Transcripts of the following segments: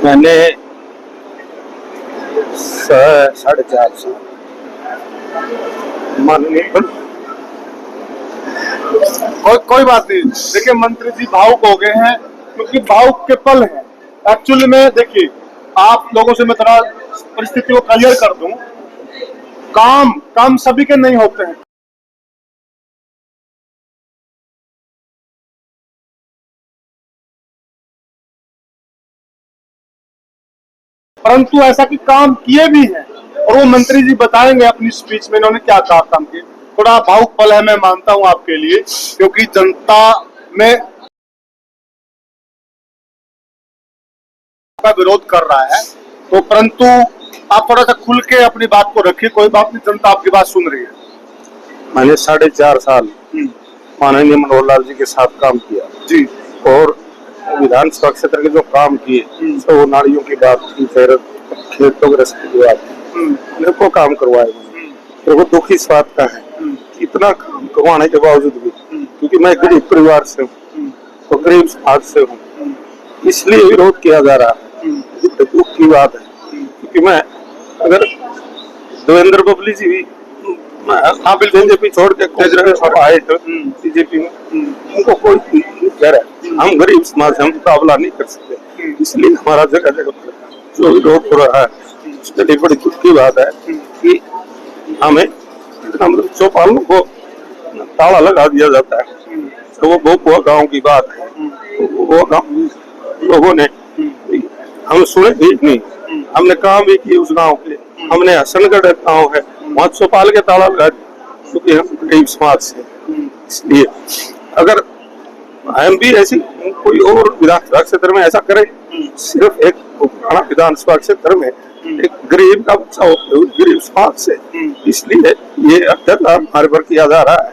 मैंने 450 माननीय कोई बात नहीं। देखिए मंत्री जी भावुक हो गए हैं क्योंकि भावुक के पल हैं। एक्चुअली में देखिए आप लोगों से मैं थोड़ा परिस्थिति को क्लियर कर दूं। काम सभी के नहीं होते हैं। परंतु ऐसा कि काम किए भी हैं और वो मंत्री जी बताएंगे अपनी स्पीच में इन्होंने क्या कहा काम किए। थोड़ा भावुक पल है, मैं मानता हूं आपके लिए, क्योंकि जनता में का विरोध कर रहा है। तो परंतु आप थोड़ा सा खुल के अपनी बात को रखिए। कोई बात नहीं, जनता आपकी बात सुन रही है। मैंने 4.5 साल माननीय मनोहर लाल जी के साथ काम किया जी। और विधानसभा क्षेत्र के जो काम किए तो वो नालियों की बात की, फिर खेतों के रस्ते की बात मेरे को काम करवाए। मेरे को दुख इस बात का है कि इतना काम करवाने के बावजूद भी, क्योंकि मैं गरीब परिवार से हूँ तो गरीब समाज से हूँ, इसलिए विरोध किया जा रहा है। दुख की बात है क्योंकि मैं अगर देवेंद्र बबली जी भी बीजेपी छोड़ के कांग्रेस आए तो बीजेपी में उनको कोई कह रहा है हम गरीब समाज से हम मुकाबला नहीं कर सकते, इसलिए हमारा जगह जगह जो विरोध हो रहा है उसके लिए बड़ी दुख की बात है कि हमें इतना मतलब चौपालों को ताला लगा दिया जाता है। तो वो भोपुआ गांव की बात है, वो गांव लोगों ने हम सुने भी नहीं, हमने काम भी किए उस गांव के। हमने हसनगढ़ गांव है वहां चौपाल के ताला लगा दिया क्योंकि हम गरीब समाज से। इसलिए अगर हम भी ऐसी कोई और विधानसभा क्षेत्र में ऐसा करें, सिर्फ एक पुराना विधानसभा क्षेत्र में एक गरीब का बच्चा होते हुए गरीब समाज से, इसलिए ये अत्याचार हमारे पर किया जा रहा है।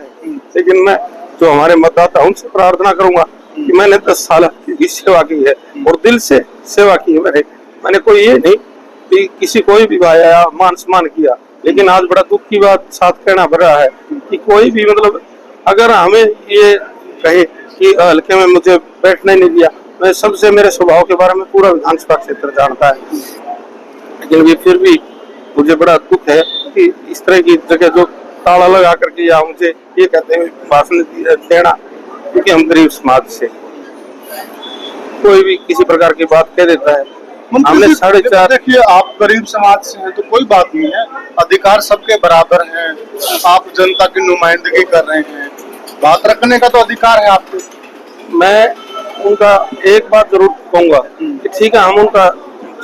लेकिन मैं जो हमारे मतदाता उनसे प्रार्थना करूंगा कि मैंने 10 साल की सेवा की है और दिल से सेवा की है। मैंने कोई ये नहीं कि किसी कोई भी भाया मान सम्मान किया, लेकिन आज बड़ा दुख की बात साथ कहना पड़ रहा है कि कोई भी मतलब अगर हमें ये कहे कि हल्के में मुझे बैठने नहीं दिया, मैं सबसे मेरे स्वभाव के बारे में पूरा विधानसभा क्षेत्र जानता है, लेकिन ये फिर भी मुझे बड़ा दुख है कि इस तरह की जगह जो ताला लगा करके या मुझे ये कहते हैं भाषण देना, क्योंकि हम गरीब समाज से कोई भी किसी प्रकार की बात कह देता है। हमने 4.5 देखिए आप गरीब समाज से हैं तो कोई बात नहीं है, अधिकार सबके बराबर हैं। आप जनता की नुमाइंदगी कर रहे हैं, बात रखने का तो अधिकार है आपको। मैं उनका एक बात जरूर कहूंगा कि ठीक है हम उनका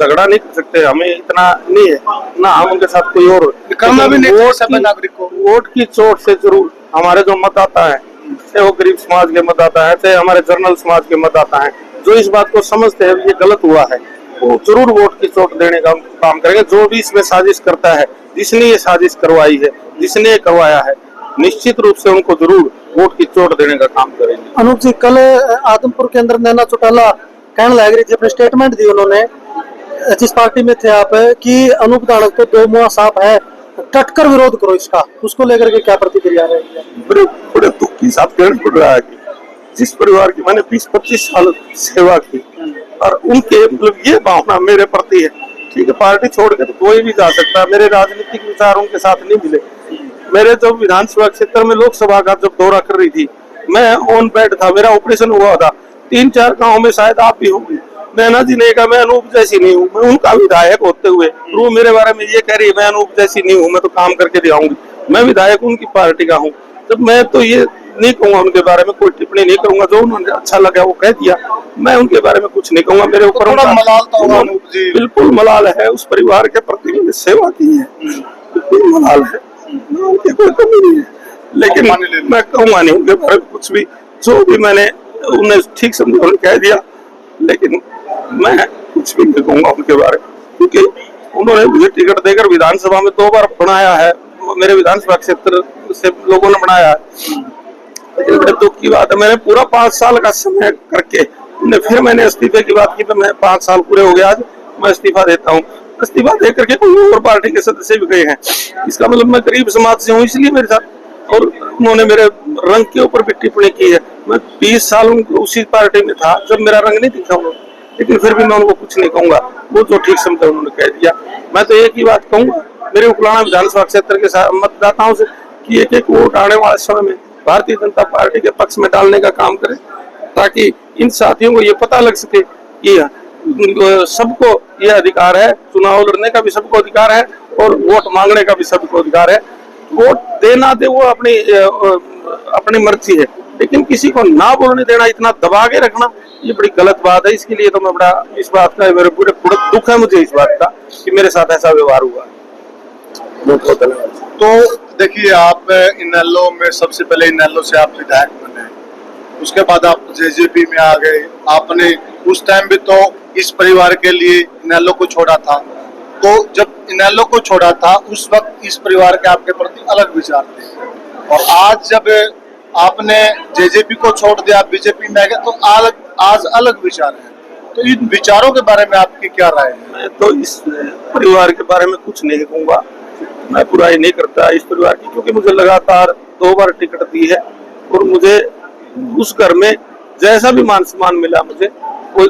झगड़ा नहीं कर सकते, हमें इतना नहीं है ना हम उनके साथ कोई और करना भी नहीं सभी नागरिक को। वोट की चोट से जरूर हमारे जो मतदाता है, चाहे वो गरीब समाज के मतदाता है चाहे हमारे जनरल समाज के मतदाता है, जो इस बात को समझते हैं ये गलत हुआ है, वो जरूर वोट की चोट देने का काम करेंगे। जो भी इसमें साजिश करता है, जिसने ये साजिश करवाई है, जिसने करवाया है, निश्चित रूप से उनको जरूर वोट की चोट देने का काम करेंगे। अनूप जी, कल आदमपुर के अंदर नैना चौटाला कहने लग रही थी, अपने स्टेटमेंट दी उन्होंने, जिस पार्टी में थे आप, कि अनूप धानक तो दो मुआ साफ है, डटकर विरोध करो इसका, उसको लेकर के क्या प्रतिक्रिया रहेगी? बड़े दुख की साथ कहना पड़ रहा है कि जिस परिवार की मैंने 20-25 साल सेवा की और उनके मतलब ये भावना मेरे प्रति है। ठीक है, पार्टी छोड़ के तो कोई भी जा सकता है, मेरे राजनीतिक विचार उनके साथ नहीं मिले। मेरे जब विधानसभा क्षेत्र में लोकसभा का जब दौरा कर रही थी, मैं ऑन बेड था, मेरा ऑपरेशन हुआ था, 3-4 गाँव में शायद आप भी होंगे। नैना जी ने कहा मैं अनूप जैसी नहीं हूँ, मैं उनका विधायक होते हुए वो मेरे बारे में ये कह रही है मैं अनूप जैसी नहीं हूँ, मैं तो काम करके दिखाऊंगी, मैं विधायक उनकी पार्टी का हूँ। तो मैं तो ये नहीं कहूंगा, उनके बारे में कोई टिप्पणी नहीं करूंगा, जो उन्होंने अच्छा लगा वो कह दिया, मैं उनके बारे में कुछ नहीं कहूंगा। मेरे ऊपर मलाल तो होगा अनूप जी, बिल्कुल मलाल है, उस परिवार के प्रति मैंने सेवा की है, बिल्कुल मलाल है, उनकी कोई कमी नहीं है, लेकिन मैं कहूंगा नहीं उनके बारे में कुछ भी। जो भी मैंने उन्हें ठीक समझा उन्होंने कह दिया, लेकिन मैं कुछ भी नहीं कहूंगा उनके बारे में, क्योंकि उन्होंने मुझे टिकट देकर विधानसभा में 2 बार बनाया है, मेरे विधानसभा क्षेत्र से लोगों ने बनाया है। लेकिन बड़े दुख की बात है, मैंने पूरा 5 साल का समय करके फिर मैंने इस्तीफे की बात की, तो मैं 5 साल पूरे हो गए, आज मैं इस्तीफा देता हूँ। इस्तीफा दे करके कोई और पार्टी के सदस्य भी गए हैं, इसका मतलब मैं गरीब समाज से हूँ, इसलिए मेरे साथ। और उन्होंने मेरे रंग के ऊपर भी टिप्पणी की है, मैं 20 साल उसी पार्टी में था जब मेरा रंग नहीं दिखा उन्होंने, लेकिन फिर भी मैं उनको कुछ नहीं कहूंगा, वो जो ठीक समझा उन्होंने कह दिया। मैं तो एक ही बात कहूंगा मेरे उकलाना विधानसभा क्षेत्र के मतदाताओं से कि एक एक वोट आने वाले समय में भारतीय जनता पार्टी के पक्ष में डालने का काम करें, ताकि इन साथियों को ये पता लग सके कि सबको ये अधिकार है, चुनाव लड़ने का भी सबको अधिकार है और वोट मांगने का भी सबको अधिकार है। वोट देना दे वो अपनी मर्जी है, लेकिन किसी को ना बोलने देना, इतना दबा के रखना, ये बड़ी गलत बात है। इसके लिए तो मैं बड़ा इस बात का मेरे पूरे दुख है मुझे इस बात का कि मेरे साथ ऐसा व्यवहार हुआ। बहुत बहुत धन्यवाद। तो देखिए, आप इनेलो में सबसे पहले इनेलो से आप विधायक बने, उसके बाद आप जेजेपी में आ गए। आपने उस टाइम भी तो इस परिवार के लिए इनेलो को छोड़ा था, तो जब इनेलो को छोड़ा था उस वक्त इस परिवार के आपके प्रति अलग विचार थे, और आज जब आपने जेजेपी को छोड़ दिया, बीजेपी में आ गया, तो आज अलग विचार है। तो इन विचारों के बारे में आपकी क्या राय है? मैं तो इस परिवार के बारे में कुछ नहीं कहूंगा, मैं बुराई नहीं करता इस परिवार की, क्योंकि मुझे लगातार 2 बार टिकट दी है और मुझे उस घर में जैसा भी मान सम्मान मिला, मुझे कोई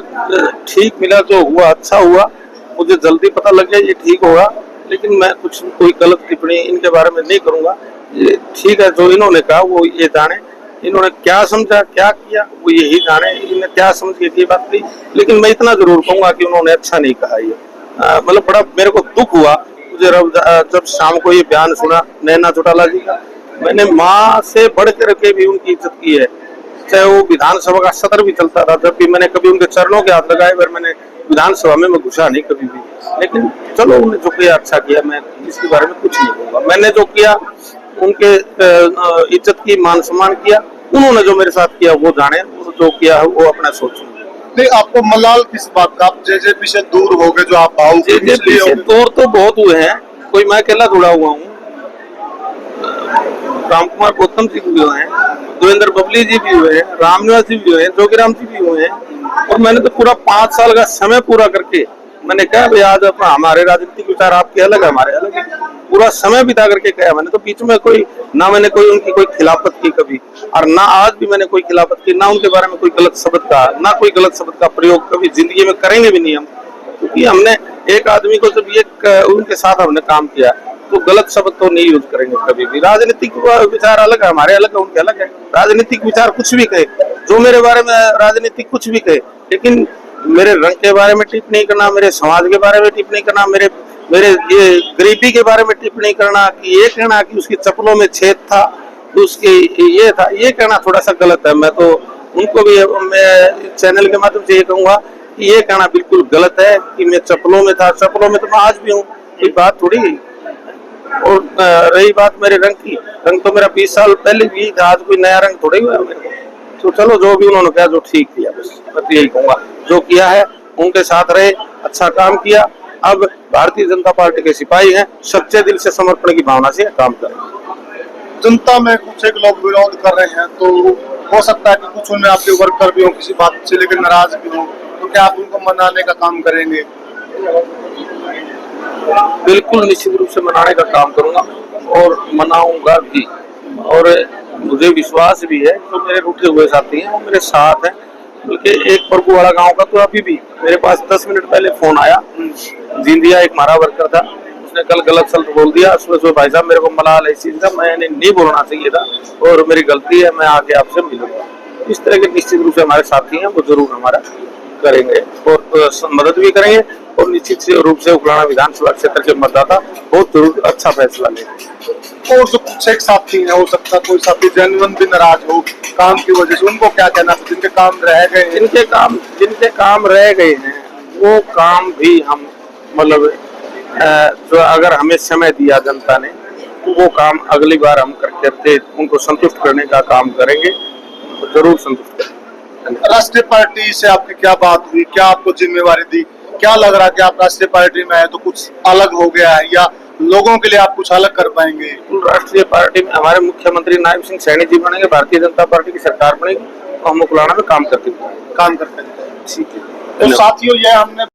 ठीक मिला, जो हुआ अच्छा हुआ। मुझे जल्दी पता लग गया ये ठीक होगा, लेकिन मैं कोई गलत टिप्पणी इनके बारे में नहीं करूंगा। ये ठीक है, जो इन्होंने कहा वो ये जाने, इन्होंने क्या समझा क्या किया वो यही जाने, इन्हें क्या समझ के की बात थी। लेकिन मैं इतना जरूर कहूंगा कि उन्होंने अच्छा नहीं कहा। ये मतलब बड़ा मेरे को दुख हुआ मुझे जब शाम को ये बयान सुना नैना चौटाला जी का। मैंने माँ से बढ़ करके भी उनकी इज्जत की है, चाहे वो विधानसभा का सत्र भी चलता था, जब भी मैंने कभी उनके चरणों के हाथ लगाए, पर मैंने विधानसभा में मैं घुसा नहीं कभी भी। लेकिन चलो, उन्होंने जो किया अच्छा किया, मैं इसके बारे में कुछ नहीं कहूंगा। मैंने जो किया उनके इज्जत की, मान सम्मान किया, उन्होंने जो मेरे साथ किया वो जाने, जो किया वो अपना सोचें। नहीं, आपको मलाल किस बात का? आप जेजेपी से दूर हो गए, जो आप भावुक हैं, जेजेपी से दूर तो बहुत हुए हैं, कोई मैं अकेला जुड़ा हुआ हूँ। राम कुमार गौतम जी भी हुए हैं, देवेंद्र बबली जी भी हुए हैं, रामनिवास जी भी हुए हैं, जोगीराम जी भी हुए हैं, और मैंने तो पूरा 5 साल का समय पूरा करके मैंने कहा भाई आज अपना हमारे राजनीतिक विचार आपके अलग है, हमारे अलग है, पूरा समय बिता करके कहा। मैंने तो बीच में मैंने कोई उनकी कोई खिलाफत की कभी, और ना आज भी मैंने कोई खिलाफत की, ना उनके बारे में कोई गलत शब्द का, ना कोई गलत शब्द का प्रयोग कभी जिंदगी में करेंगे भी नहीं हम। क्योंकि हमने एक आदमी को जब उनके साथ हमने काम किया तो गलत शब्द तो नहीं यूज करेंगे कभी भी। राजनीतिक विचार अलग है, हमारे अलग है, उनके अलग है। राजनीतिक विचार कुछ भी कहे, जो मेरे बारे में राजनीतिक कुछ भी कहे, लेकिन मेरे रंग के बारे में टिप्पणी करना, मेरे समाज के बारे में टिप्पणी करना, मेरे ये गरीबी के बारे में टिप्पणी करना, कि ये कहना कि उसकी चप्पलों में छेद था, उसके ये था, ये कहना थोड़ा सा गलत है। मैं तो उनको भी मैं चैनल के माध्यम से ये कहूंगा कि ये कहना बिल्कुल गलत है कि मैं चप्पलों में था। चप्पलों में तो मैं आज भी हूँ, कोई बात थोड़ी। और रही बात मेरे रंग की, रंग तो मेरा 20 साल पहले भी था, आज कोई नया रंग थोड़ा ही हुआ मेरे को। तो चलो, जो भी उन्होंने कहा जो ठीक किया, बस मैं तो यही कहूंगा, जो किया है उनके साथ रहे, अच्छा काम किया। अब भारतीय जनता पार्टी के सिपाही हैं, सच्चे दिल से समर्पण की भावना से काम करें। जनता में कुछ एक लोग विरोध कर रहे हैं, तो हो सकता है कि कुछ उनमें आपके वर्कर भी हो, किसी बात से लेकर नाराज भी हो, तो क्या आप उनको मनाने का काम करेंगे? बिल्कुल निश्चित रूप से मनाने का काम करूंगा और मनाऊंगा भी। और मुझे विश्वास भी है जो मेरे रूठे हुए साथी हैं वो मेरे साथ हैं। बल्कि एक प्रभु वाला गांव का तो अभी भी मेरे पास 10 मिनट पहले फोन आया, जिंदिया एक हमारा वर्कर था, उसने कल गलत शब्द बोल दिया। सुबह भाई साहब मेरे को मलाल इस चीज का, मैंने नहीं बोलना चाहिए था और मेरी गलती है, मैं आके आपसे मिलूंगा। इस तरह के निश्चित रूप से हमारे साथी हैं, वो जरूर हमारा करेंगे और मदद भी करेंगे, और निश्चित रूप से उकलाना विधानसभा क्षेत्र के मतदाता बहुत जरूर अच्छा फैसला लेंगे। और जो कुछ एक साथी है, हो सकता है कोई साथी जेन्युइन भी नाराज हो काम की वजह से, उनको क्या कहना, जिनके काम रह गए, जिनके काम रह गए हैं वो काम भी हम मतलब जो अगर हमें समय दिया जनता ने तो वो काम अगली बार हम करके उनको संतुष्ट करने का काम करेंगे, जरूर संतुष्ट करेंगे। राष्ट्रीय पार्टी से आपकी क्या बात हुई, क्या आपको जिम्मेवारी दी, क्या लग रहा है कि आप राष्ट्रीय पार्टी में आए तो कुछ अलग हो गया है, या लोगों के लिए आप कुछ अलग कर पाएंगे? राष्ट्रीय पार्टी में हमारे मुख्यमंत्री नायब सिंह सैनी जी बनेंगे, भारतीय जनता पार्टी की सरकार बनेगी, तो हम उकलाना में काम करते हैं। ठीक है। तो साथियों, यह हमने